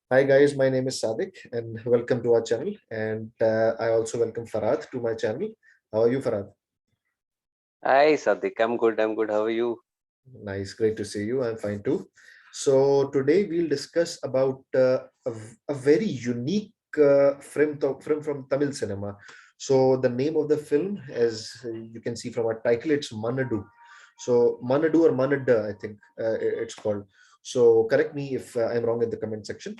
Hi guys, my name is Sadik and welcome to our channel. And I also welcome Farad to my channel. How are you, Farad? Hi, Sadik. I'm good. I'm good. How are you? Nice, great to see you. I'm fine too. So today we'll discuss about a very unique film from Tamil cinema. So the name of the film, as you can see from our title, it's Maanaadu. So Maanaadu or Maanada, I think it's called. So correct me if I'm wrong in the comment section.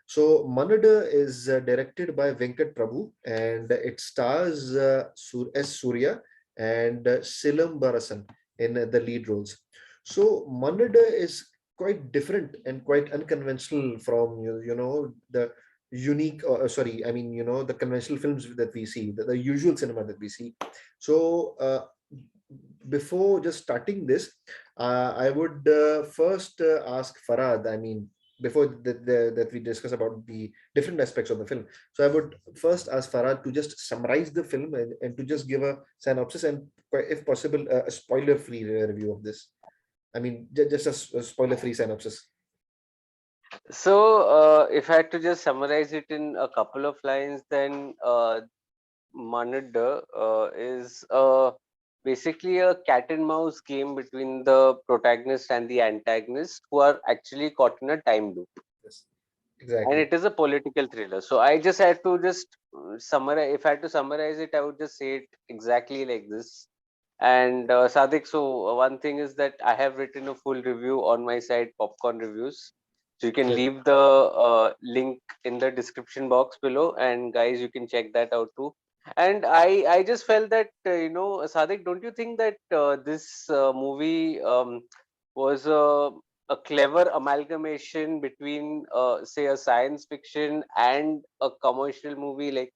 So Maanaadu is directed by Venkat Prabhu and it stars Suryah and Silambarasan in the lead roles. So Maanaadu is quite different and quite unconventional from the unique sorry I mean the conventional films that we see, the usual cinema that we see. So before just starting this, I would first ask Farad. I mean, before that we discuss about the different aspects of the film. So I would first ask Farad to just summarize the film and to just give a synopsis and, if possible, a spoiler-free review of this. I mean, just a spoiler-free synopsis. If I had to just summarize it in a couple of lines, then Maanaadu is basically a cat and mouse game between the protagonist and the antagonist who are actually caught in a time loop. Yes, And exactly. it is a political thriller. So I just had to just summarize. If I had to summarize it, I would just say it exactly like this. And Sadik, so one thing is that I have written a full review on my site, Popcorn Reviews. So you can Yes. leave the link in the description box below, and guys, you can check that out too. And I just felt that Sadik, don't you think that this movie was a clever amalgamation between, say, a science fiction and a commercial movie, like,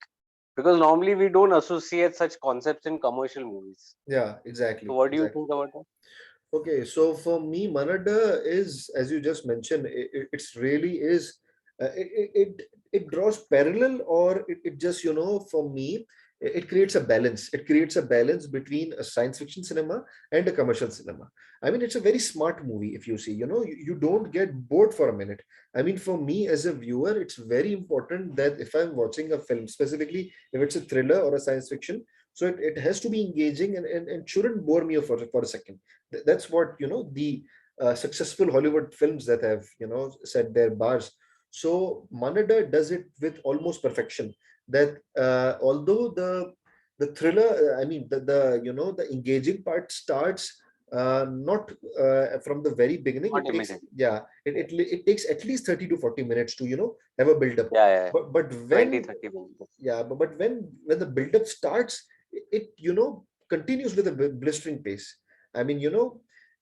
because normally we don't associate such concepts in commercial movies. Yeah, So exactly, what do you exactly. think about that? Okay, so for me, Manada is, as you just mentioned, it's really is, it draws parallel, or it just, for me, it creates a balance. It creates a balance between a science fiction cinema and a commercial cinema. I mean, it's a very smart movie if you see, you don't get bored for a minute. I mean, for me as a viewer, it's very important that if I'm watching a film, specifically if it's a thriller or a science fiction, so it has to be engaging and shouldn't bore me for a second. That's what the successful Hollywood films that have set their bars. So Manada does it with almost perfection. That although the thriller, I mean the engaging part starts not from the very beginning. Not It takes, immediate. yeah, it takes at least 30 to 40 minutes to have a build up. Yeah, yeah. But 20, when 30 minutes. yeah but when the build up starts, it continues with a blistering pace. I mean,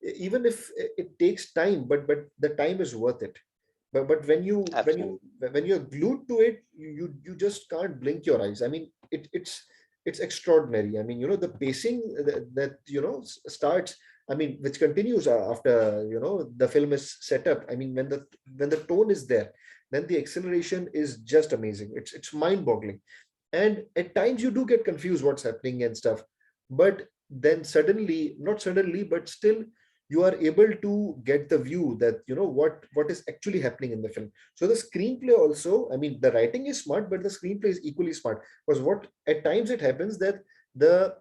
even if it takes time, but the time is worth it. But Absolutely. when you're glued to it, you just can't blink your eyes. I mean, it's extraordinary. I mean, the pacing that starts, I mean, which continues after the film is set up. I mean, when the tone is there, then the acceleration is just amazing. It's mind boggling. And at times you do get confused what's happening and stuff, but then suddenly, not suddenly, but still, you are able to get the view that what is actually happening in the film. So the screenplay also, I mean, the writing is smart, but the screenplay is equally smart, because what at times it happens that the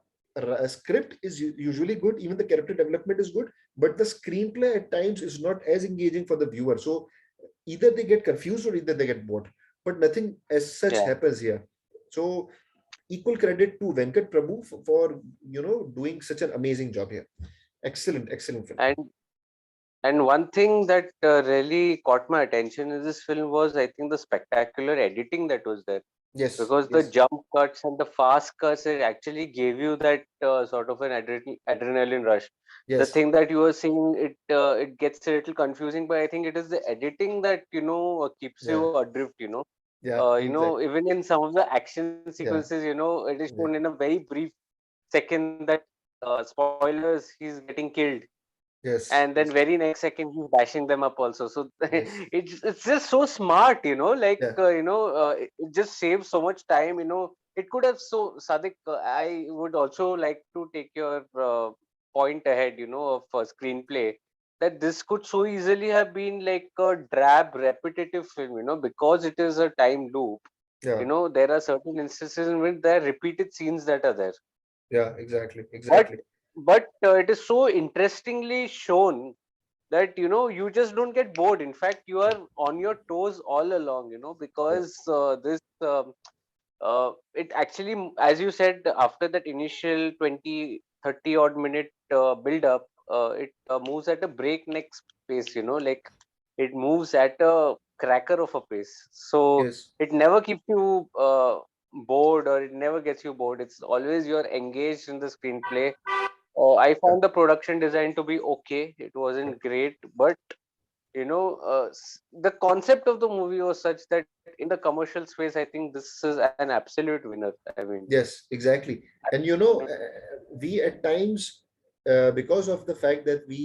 script is usually good, even the character development is good, but the screenplay at times is not as engaging for the viewer. So either they get confused or either they get bored, but nothing as such Yeah. happens here. So equal credit to Venkat Prabhu for doing such an amazing job here. Excellent, excellent film. And one thing that really caught my attention in this film was, I think, the spectacular editing that was there. Yes, Because the yes, jump cuts and the fast cuts, it actually gave you that sort of an adrenaline rush. The yes, thing that you were seeing, it gets a little confusing, but I think it is the editing that keeps yeah, you adrift. yeah, exactly, Even in some of the action yeah, sequences, it is shown yeah, in a very brief second that, spoilers, he's getting killed, yes, and then yes, very next second he's bashing them up also. So yes, it's just so smart, like, yeah, it just saves so much time. It could have, so Sadik, I would also like to take your point ahead, of screenplay, that this could so easily have been like a drab, repetitive film, because it is a time loop. Yeah, There are certain instances in which there are repeated scenes that are there, yeah, exactly, but exactly. it is so interestingly shown that you just don't get bored. In fact, you are on your toes all along, Yeah. because this it actually, as you said, after that initial 20-30 odd minute build up, it moves at a breakneck pace, like it moves at a cracker of a pace, so Yes. it never keeps you bored, or it never gets you bored. It's always you're engaged in the screenplay. I Yeah. found the production design to be okay. It Yeah. wasn't great, but the concept of the movie was such that in the commercial space, I think this is an absolute winner. I mean, Yes, exactly. And we at times, because of the fact that we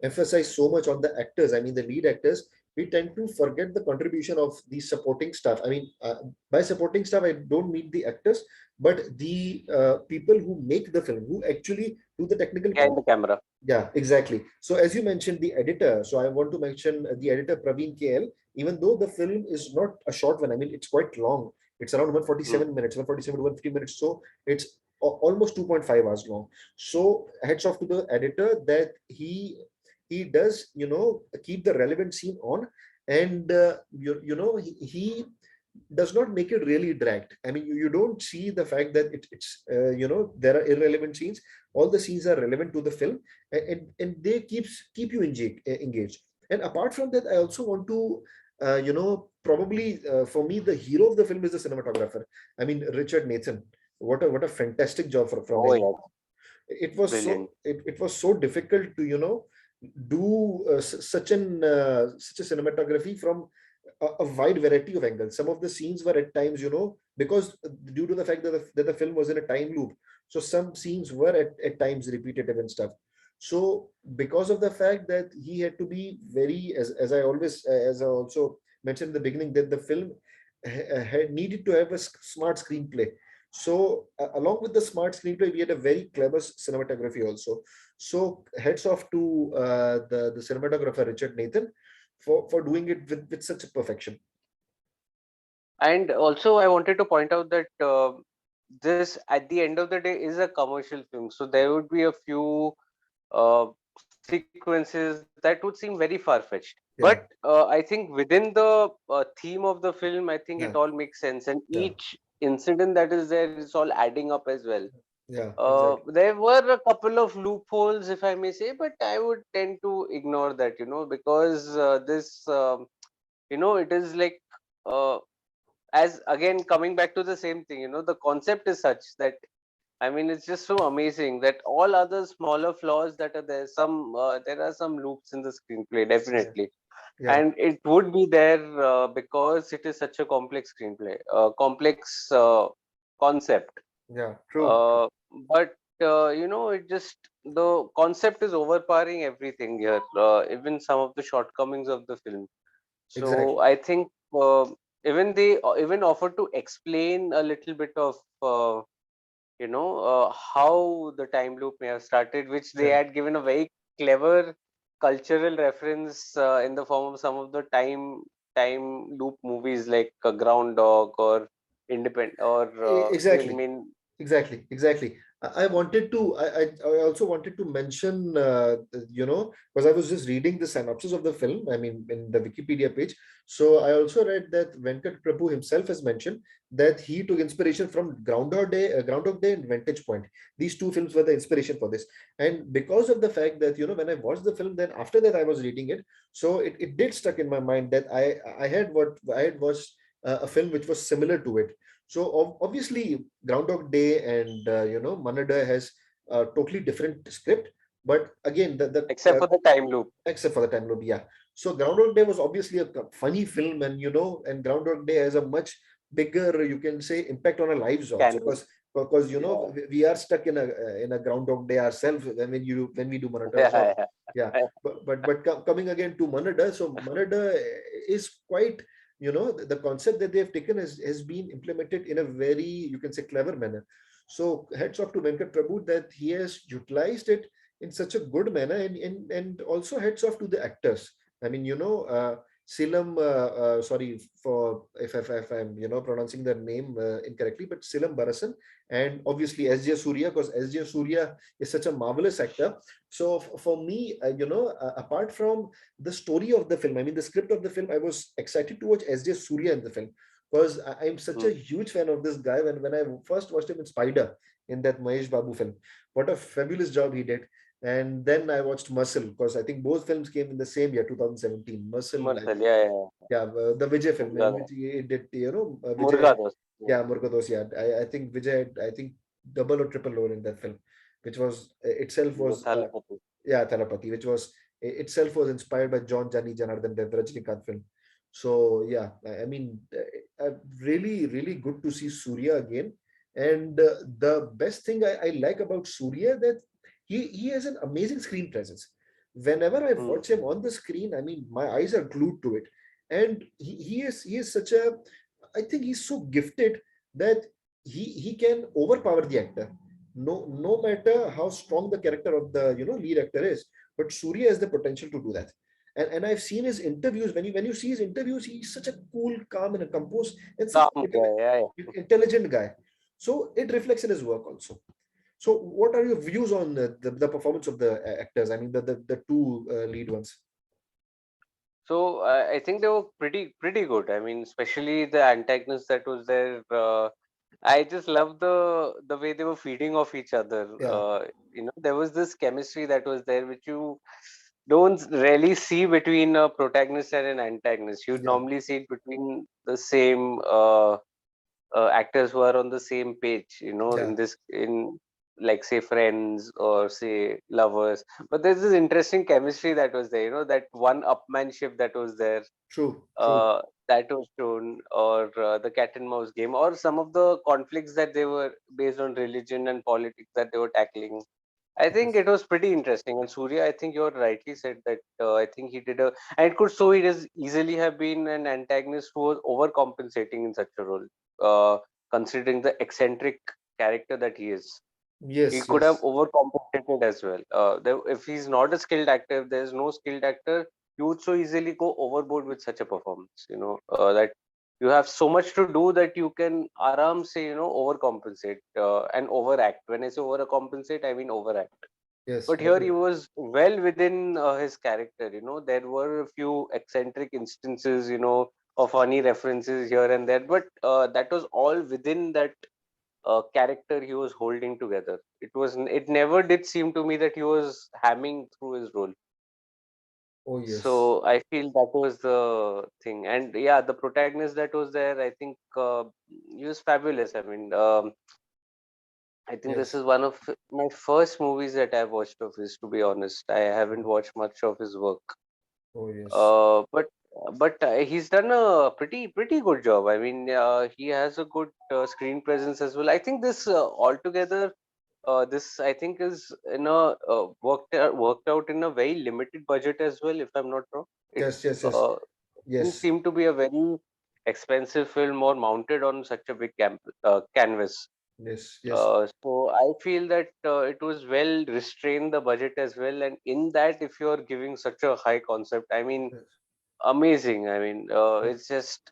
emphasize so much on the actors, I mean, the lead actors, we tend to forget the contribution of the supporting staff. I mean, by supporting staff, I don't mean the actors, but the people who make the film, who actually do the technical behind part. the camera. Yeah, exactly. So as you mentioned, the editor. So I want to mention the editor Praveen KL. Even though the film is not a short one, I mean it's quite long. It's around Mm. 147 minutes, 147 to 150 minutes. So it's almost 2.5 hours long. So heads off to the editor that he does keep the relevant scene on, and he does not make it really dragged. I mean, you don't see the fact that it's there are irrelevant scenes. All the scenes are relevant to the film, and they keep you engaged. And apart from that, I also want to probably for me the hero of the film is the cinematographer. I mean, Richard Nathan. What a fantastic job from Oh him. yeah, brilliant. It was so difficult to do such a cinematography from a wide variety of angles. Some of the scenes were at times, because due to the fact that the film was in a time loop, so some scenes were at times repetitive and stuff. So because of the fact that he had to be very, as I also mentioned in the beginning, that the film had needed to have a smart screenplay. So along with the smart screenplay, we had a very clever cinematography also. So heads off to the cinematographer Richard Nathan for doing it with such a perfection. And also, I wanted to point out that this, at the end of the day, is a commercial film. So there would be a few sequences that would seem very far-fetched. But Yeah, I think within the theme of the film, I think it yeah, all makes sense, and yeah, each incident that is there is all adding up as well. yeah, exactly. There were a couple of loopholes, if I may say, but I would tend to ignore that, because it is like, uh, as again coming back to the same thing, the concept is such that, I mean, it's just so amazing that all other smaller flaws that are there, there are some loops in the screenplay, Yeah, definitely, yeah, and it would be there because it is such a complex screenplay, complex concept. yeah, true, true. Uh, but it just, the concept is overpowering everything here, even some of the shortcomings of the film. So Exactly. I think even they even offer to explain a little bit of how the time loop may have started, which they Yeah. had given a very clever cultural reference in the form of some of the time loop movies like Groundhog or Independent, or I Exactly. mean, Exactly. I wanted to. I also wanted to mention, because I was just reading the synopsis of the film. I mean, in the Wikipedia page. So I also read that Venkat Prabhu himself has mentioned that he took inspiration from Groundhog Day, and Vantage Point. These two films were the inspiration for this. And because of the fact that when I watched the film, then after that I was reading it. So it did stuck in my mind that I had watched a film which was similar to it. So obviously, Groundhog Day and Maanaadu has a totally different script. But again, except for the time loop. except for the time loop, yeah. So Groundhog Day was obviously a funny film, and and Groundhog Day has a much bigger, you can say, impact on our lives also, Canvas. because Yeah. we are stuck in a Groundhog Day ourselves when we do Maanaadu. So Yeah, yeah, yeah. but coming again to Maanaadu, so Maanaadu is quite, the concept that they have taken has been implemented in a very, you can say, clever manner. So heads off to Venkat Prabhu that he has utilized it in such a good manner, and also heads off to the actors. I mean, sorry for if I'm pronouncing the name incorrectly, but Silambarasan, and obviously SJ Surya, because SJ Surya is such a marvelous actor. So for me, apart from the story of the film, I mean the script of the film, I was excited to watch SJ Surya in the film, because I'm such Hmm. a huge fan of this guy. When I first watched him in Spider, in that Mahesh Babu film, what a fabulous job he did. And then I watched Muscle, because I think both films came in the same year, 2017. Muscle, Marcel, yeah, yeah, yeah, the Vijay film in Murga, which he did, Vijay, Murga Dost. Yeah. yeah, Murgados, yeah. I think Vijay had, I think, double or triple role in that film, which was itself The was, Thalapathy. yeah, Thalapathy, which was itself was inspired by John Jani Janardhan Dev, the Rajinikanth film. So yeah, I mean, really, really good to see Surya again. And the best thing I like about Surya, that he has an amazing screen presence. Whenever I Hmm. watch him on the screen, I mean, my eyes are glued to it. And he is such a, I think he's so gifted that he can overpower the actor. No matter how strong the character of the lead actor is, but Surya has the potential to do that. And I've seen his interviews. When you see his interviews, he's such a cool, calm, and a composed and such Calm guy, yeah, yeah. intelligent guy. So it reflects in his work also. So what are your views on the performance of the actors? I mean the two lead ones. So I think they were pretty good. I mean, especially the antagonist that was there. I just love the way they were feeding off each other. Yeah, There was this chemistry that was there, which you don't really see between a protagonist and an antagonist. You'd yeah, normally see it between the same actors who are on the same page, yeah. in like say friends or say lovers. But there's this interesting chemistry that was there, that one upmanship that was there, True, true. uh, that was shown, or the cat and mouse game, or some of the conflicts that they were based on religion and politics that they were tackling. I think Yes, it was pretty interesting. And Surya, I think you rightly said that. I think he did and it could so it is easily have been an antagonist who was overcompensating in such a role, uh, considering the eccentric character that he is. He yes, could have yes, overcompensated as well. If he's not a skilled actor, if there's no skilled actor, you would so easily go overboard with such a performance. That you have so much to do that you can aram say overcompensate and overact. When I say overcompensate, I mean overact. yes, But here he definitely. was well within his character. There were a few eccentric instances, of funny references here and there, but that was all within that character he was holding together. It never did seem to me that he was hamming through his role. Oh yes, So I feel that was the thing. And yeah, the protagonist that was there, I think he was fabulous. I mean, I think this yes. is one of my first movies that I've watched of his. To be honest, I haven't Oh, watched much of his work. oh yes, But he's done a pretty good job. I mean, he has a good screen presence as well. I think this altogether, this I think is worked out in a very limited budget as well. If I'm not wrong, it yes, yes, yes, uh, didn't yes, seem to be a very expensive film or mounted on such a big canvas. yes, yes, So I feel that it was well restrained the budget as well, and in that, if you're giving such a high concept, I mean, yes, amazing. I mean, yes, it's just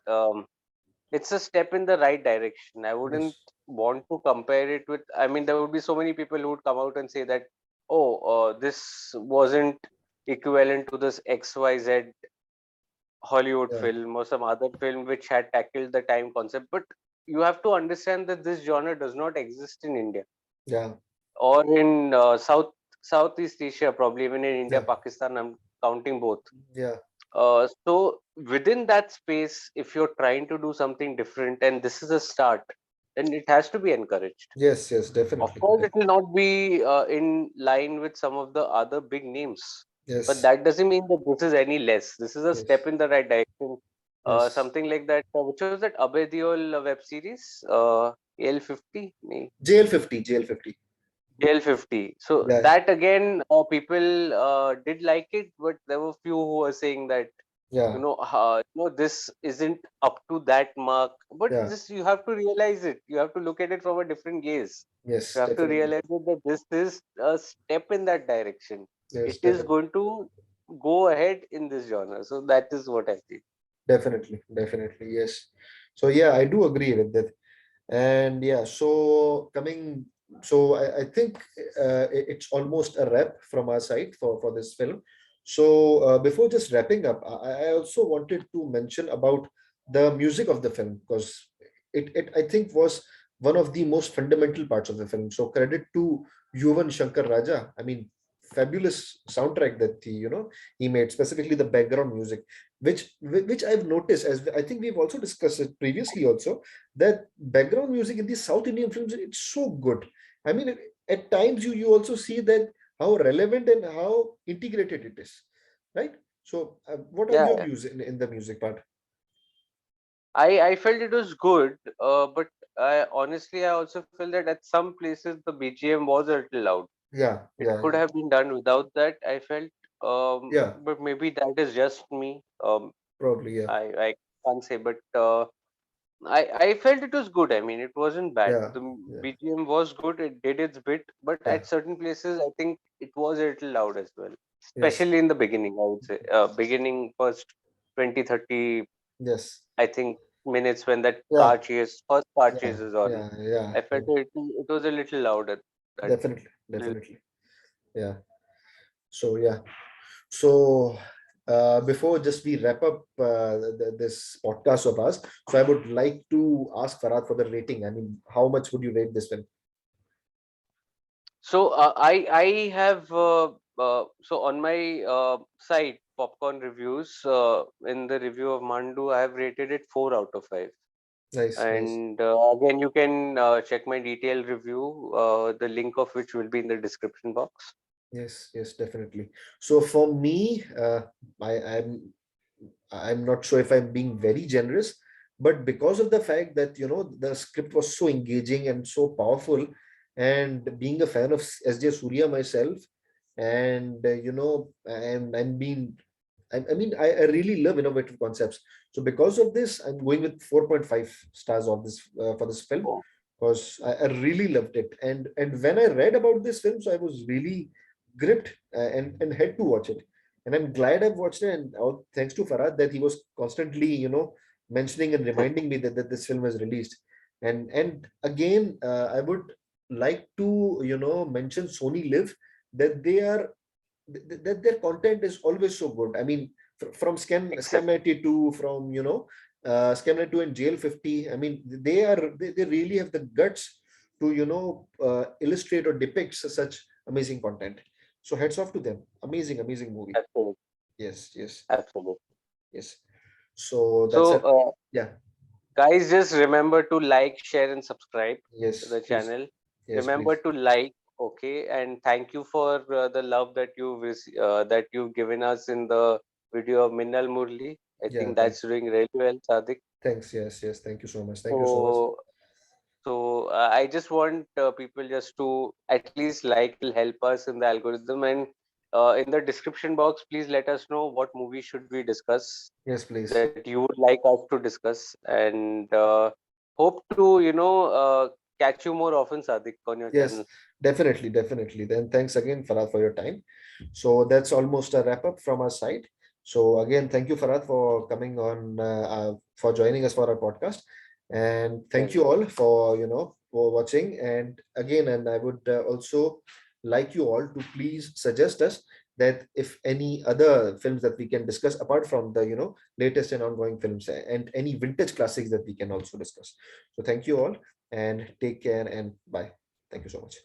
it's a step in the right direction. I wouldn't yes. want to compare it with. I mean, there would be so many people who would come out and say that, oh, this wasn't equivalent to this XYZ Hollywood Yeah, film or some other film which had tackled the time concept. But you have to understand that this genre does not exist in India yeah, or in Southeast Asia, probably even in India, yeah, Pakistan. I'm counting both. yeah. So within that space, if you're trying to do something different and this is a start, then it has to be encouraged. Yes, yes, Of definitely. course, it will not be in line with some of the other big names, but Yes, that doesn't mean that this is any less. This is a yes, step in the right direction. yes. Something like that. Which was that Abhay Deol web series? AL50? JL50, JL50. JL50. So Yeah, that again, people did like it, but there were few who were saying that. Yeah. This isn't up to that mark, but Yeah. this you have to realize it. You have to look at it from a different gaze. You Yes, have to definitely. realize it that this is a step in that direction. It Yes, is definitely. going to go ahead in this genre. So that is what I think. Definitely. Definitely. Yes. So yeah, I do agree with that. And yeah, so coming, so I think it's almost a wrap from our side for this film. So before just wrapping up, I also wanted to mention about the music of the film, because it I think was one of the most fundamental parts of the film. So credit to Yuvan Shankar Raja. I mean, fabulous soundtrack that he made, specifically the background music, which I've noticed, as I think we've also discussed it previously also, that background music in these South Indian films, it's so good. I mean, at times you also see that how relevant and how integrated it is, right? So, what are Yeah, your views in the music part? I felt it was good, but I also feel that at some places the BGM was a little loud. Yeah, It yeah, could have been done without that. I felt, yeah, but maybe that is just me. probably, yeah, I can't say, but I felt it was good. I mean, it wasn't bad. yeah, The yeah, BGM was good. It did its bit, but yeah, at certain places, I think it was a little loud as well, yes, especially in the beginning. I would say, beginning first 20-30, yes, I think, minutes when that yeah, car chase, first car yeah, chase is on. yeah, yeah, I felt it was a little loud at that. definitely, Little, definitely, yeah. So, yeah. So, before just we wrap up this podcast of us, so I would like to ask Farad for the rating. I mean, how much would you rate this film? so I have so on my site Popcorn Reviews, in the review of Mandu, I have rated it 4 out of 5. Nice, nice. And again, you can check my detailed review, the link of which will be in the description box. Yes, yes, definitely. So for me, I, I'm I'm not sure if I'm being very generous, but because of the fact that the script was so engaging and so powerful, and being a fan of S.J. Surya myself, and I'm being I mean, I really love innovative concepts. So because of this, I'm going with 4.5 stars of this for this film, Oh, because I really loved it. And when I read about this film, so I was really gripped, and had to watch it. And I'm glad I've watched it. And thanks to Farad that he was constantly, mentioning and reminding me that this film is released. And again, I would like to, mention Sony Live, that that their content is always so good. I mean, from Scam except 92, from Scam 92 and Jail 50. I mean, they really have the guts to illustrate or depict such amazing content. So hats off to them. Amazing, amazing movie. absolutely, Yes, yes, absolutely. yes. So that's So it. Yeah. guys, just remember to like, share, and subscribe to Yes, the please. channel. Yes, Remember please. to like, okay, and thank you for the love that you've given us in the video of Minnal Murli. I Yeah, think that's thanks. doing really well, Sadik. Thanks. Yes, yes. Thank you so much. Thank you so much. So, I just want people just to at least like. It'll help us in the algorithm, and in the description box, please let us know what movie should we discuss Yes, please. that you would like us to discuss, and hope to catch you more often, Sadik, on your Yes, channel. definitely, definitely. Then thanks again, Farad, for your time. So that's almost a wrap up from our side. So again, thank you, Farad, for coming on, for joining us for our podcast, and thank you Pleasure. all for for watching. And again, and I would also like you all to please suggest us that if any other films that we can discuss apart from the latest and ongoing films, and any vintage classics that we can also discuss. So thank you all, and take care, and bye. Thank you so much.